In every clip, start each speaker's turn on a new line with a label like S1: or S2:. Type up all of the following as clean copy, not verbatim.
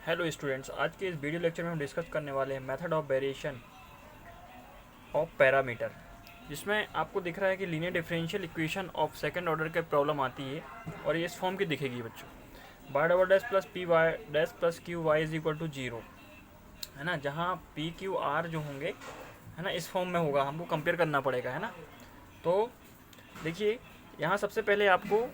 S1: Hello students, आज के इस वीडियो लेक्चर में हम डिस्कस करने वाले हैं method of variation of parameter, जिसमें आपको दिख रहा है कि linear differential equation of second order के प्रॉब्लम आती है और ये इस फॉर्म की दिखेगी बच्चों। Y double dash plus p y dash plus q y is equal to zero, है ना। जहाँ पी क्यू आर जो होंगे, है ना, इस फॉर्म में होगा, हमको कंपेयर करना पड़ेगा, है ना। तो देखिए, यहाँ सबसे पहले आपको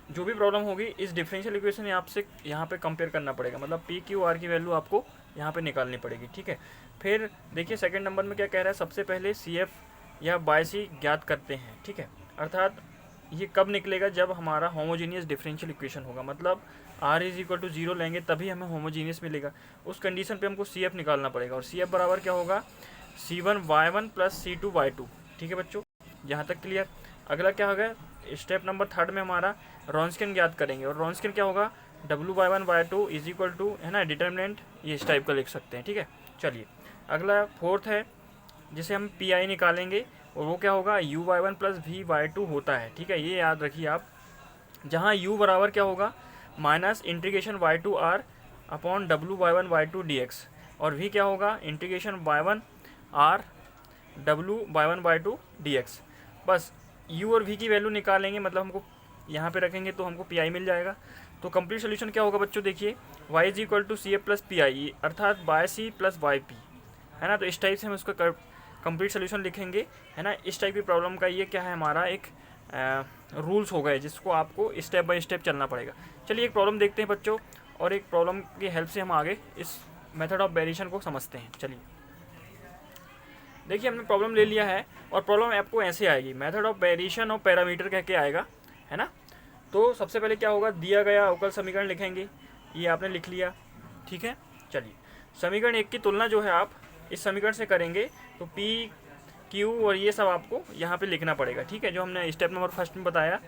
S1: जो भी प्रॉब्लम होगी इस डिफरेंशियल इक्वेशन में आपसे यहाँ पे कंपेयर करना पड़ेगा, मतलब पी क्यू आर की वैल्यू आपको यहाँ पे निकालनी पड़ेगी, ठीक है। फिर देखिए सेकंड नंबर में क्या कह रहा है, सबसे पहले सी एफ या बाय सी ज्ञात करते हैं, ठीक है। अर्थात ये कब निकलेगा, जब हमारा होमोजीनियस डिफरेंशियल इक्वेशन होगा, मतलब R is equal to zero लेंगे तभी हमें होमोजीनियस मिलेगा। उस कंडीशन पे हमको सी एफ निकालना पड़ेगा और सी एफ बराबर क्या होगा, C one Y one plus C two Y two, ठीक है बच्चों, यहाँ तक क्लियर। अगला क्या होगा, स्टेप नंबर थर्ड में हमारा रॉन्सकियन ज्ञात करेंगे और रॉन्सकियन क्या होगा, W by one by two is equal to, है ना, डिटर्मिनेंट ये इस टाइप का लिख सकते हैं, ठीक है। चलिए अगला फोर्थ है, जिसे हम पी आई निकालेंगे और वो क्या होगा, u by one plus v by two होता है, ठीक है। ये याद रखिए आप, जहाँ यू बराबर क्या होगा, minus integration y two r upon डब्ल्यू by one by two d x, और वी क्या होगा, इंटीग्रेशन बाई वन आर डब्ल्यू by one by two d x. बस u और v की वैल्यू निकालेंगे, मतलब हमको यहाँ पे रखेंगे तो हमको pi मिल जाएगा। तो कंप्लीट सोल्यूशन क्या होगा बच्चों, देखिए y is equal to C F plus P I, अर्थात Y C plus Y P, है ना। तो इस टाइप से हम उसका कंप्लीट सोल्यूशन लिखेंगे, है ना। इस टाइप की प्रॉब्लम का ये क्या है, हमारा एक रूल्स हो गए जिसको आपको स्टेप बाय स्टेप चलना पड़ेगा। चलिए एक प्रॉब्लम देखते हैं बच्चों, और एक प्रॉब्लम की हेल्प से हम आगे इस मेथड ऑफ वेरिएशन को समझते हैं। चलिए देखिए, हमने प्रॉब्लम ले लिया है और प्रॉब्लम आपको ऐसे आएगी, method of variation of parameter कह के आएगा, है ना। तो सबसे पहले क्या होगा, दिया गया अवकल समीकरण लिखेंगे, ये आपने लिख लिया, ठीक है। चलिए समीकरण एक की तुलना जो है आप इस समीकरण से करेंगे तो पी क्यू और ये सब आपको यहाँ पे लिखना पड़ेगा, ठीक है, जो हमने स्टेप नंबर फर्स्ट में बताया।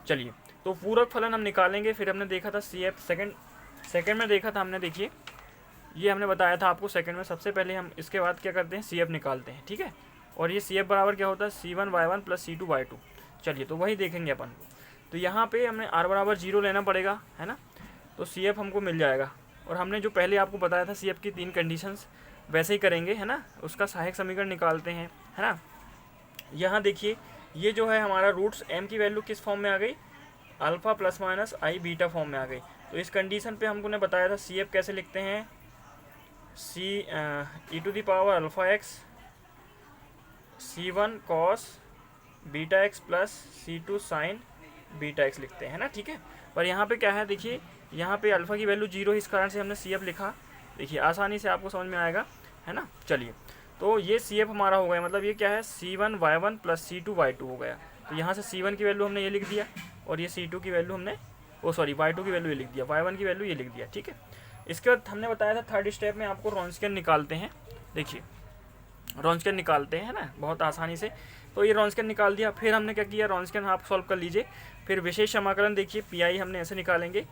S1: चलिए तो पूरक फलन हम निकालेंगे, फिर हमने देखा था सी एफ सेकेंड में देखा था हमने, देखिए ये हमने बताया था आपको सेकंड में। सबसे पहले हम इसके बाद क्या करते हैं, सी एफ निकालते हैं, ठीक है। और ये सी एफ बराबर क्या होता है, C one Y one plus C two Y two. चलिए तो वही देखेंगे अपन को। तो यहाँ पे हमें आर बराबर जीरो लेना पड़ेगा, है ना। तो सी एफ हमको मिल जाएगा, और हमने जो पहले आपको बताया था सी एफ की तीन कंडीशंस वैसे ही करेंगे, है ना। उसका सहायक समीकरण निकालते हैं, है ना। यहाँ देखिए ये जो है हमारा रूट्स एम की वैल्यू किस फॉर्म में आ गई, अल्फ़ा प्लस माइनस आई बीटा फॉर्म में आ गई। तो इस कंडीशन पे हमको ने बताया था सी एफ कैसे लिखते हैं, C E to the power alpha X C one cos beta X plus C two sine beta X लिखते हैं, है ना, ठीक है। पर यहाँ पे क्या है, देखिए यहाँ पे अल्फ़ा की वैल्यू जीरो है, इस कारण से हमने सी एफ लिखा। देखिए आसानी से आपको समझ में आएगा, है ना। चलिए तो ये सी एफ हमारा हो गया, मतलब ये क्या है, C one Y one plus C two Y two हो गया। तो यहाँ से सी वन की वैल्यू हमने ये लिख दिया, और ये सी टू की वैल्यू हमने, ओ सॉरी वाई टू की वैल्यू ये लिख दिया, वाई वन की वैल्यू ये लिख दिया, ठीक है। इसके बाद हमने बताया था थर्ड स्टेप में आपको रॉन्सकियन निकालते हैं। देखिए रॉन्सकियन निकालते हैं ना बहुत आसानी से। तो ये रॉन्सकियन निकाल दिया, फिर हमने क्या किया, रॉन्सकियन आप सॉल्व कर लीजिए। फिर विशेष समाकलन देखिए, पी आई हमने ऐसे निकालेंगे।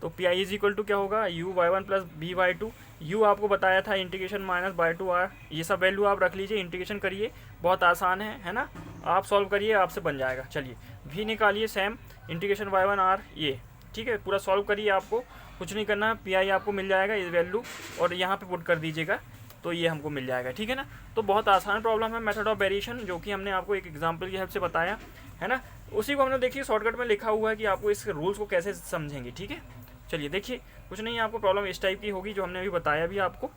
S1: तो p i is equal to क्या होगा, u y one plus b y two. U आपको बताया था integration minus by two r, ये सब वैल्यू आप रख लीजिए, इंटीग्रेशन करिए, बहुत आसान है ना। आप सॉल्व करिए, आपसे बन जाएगा। चलिए वी निकालिए, same integration y one r, ये ठीक है, पूरा सॉल्व करिए, आपको कुछ नहीं करना है, पी आई आपको मिल जाएगा ये वैल्यू, और यहाँ पे पुट कर दीजिएगा तो ये हमको मिल जाएगा, ठीक है ना। तो बहुत आसान प्रॉब्लम है मेथड ऑफ वेरिएशन, जो कि हमने आपको एक एग्जांपल की हेल्प से बताया, है ना। उसी को हमने देखिए शॉर्टकट में लिखा हुआ है कि आपको इस रूल्स को कैसे समझेंगे, ठीक है। चलिए देखिए, कुछ नहीं, आपको प्रॉब्लम इस टाइप की होगी जो हमने अभी बताया भी आपको,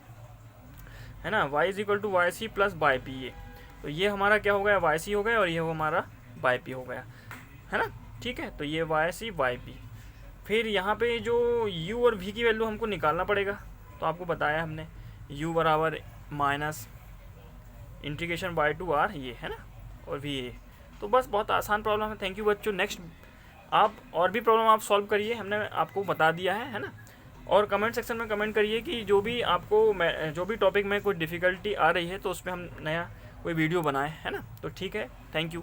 S1: है ना। Y is equal to y c plus by p, ये तो ये हमारा क्या हो गया, वाई सी हो गया, और ये वो हमारा बाई पी हो गया, है ना, ठीक है। तो ये वाई सी बाई पी। फिर यहाँ पे जो u और v की वैल्यू हमको निकालना पड़ेगा, तो आपको बताया हमने u बराबर minus integration by two r, ये है ना, और v ये। तो बस बहुत आसान प्रॉब्लम है। थैंक यू बच्चों। नेक्स्ट आप और भी प्रॉब्लम आप सॉल्व करिए, हमने आपको बता दिया है ना। और कमेंट सेक्शन में कमेंट करिए कि जो भी आपको जो भी टॉपिक में कोई डिफ़िकल्टी आ रही है तो उस पर हम नया कोई वीडियो बनाएं, है ना। तो ठीक है, थैंक यू।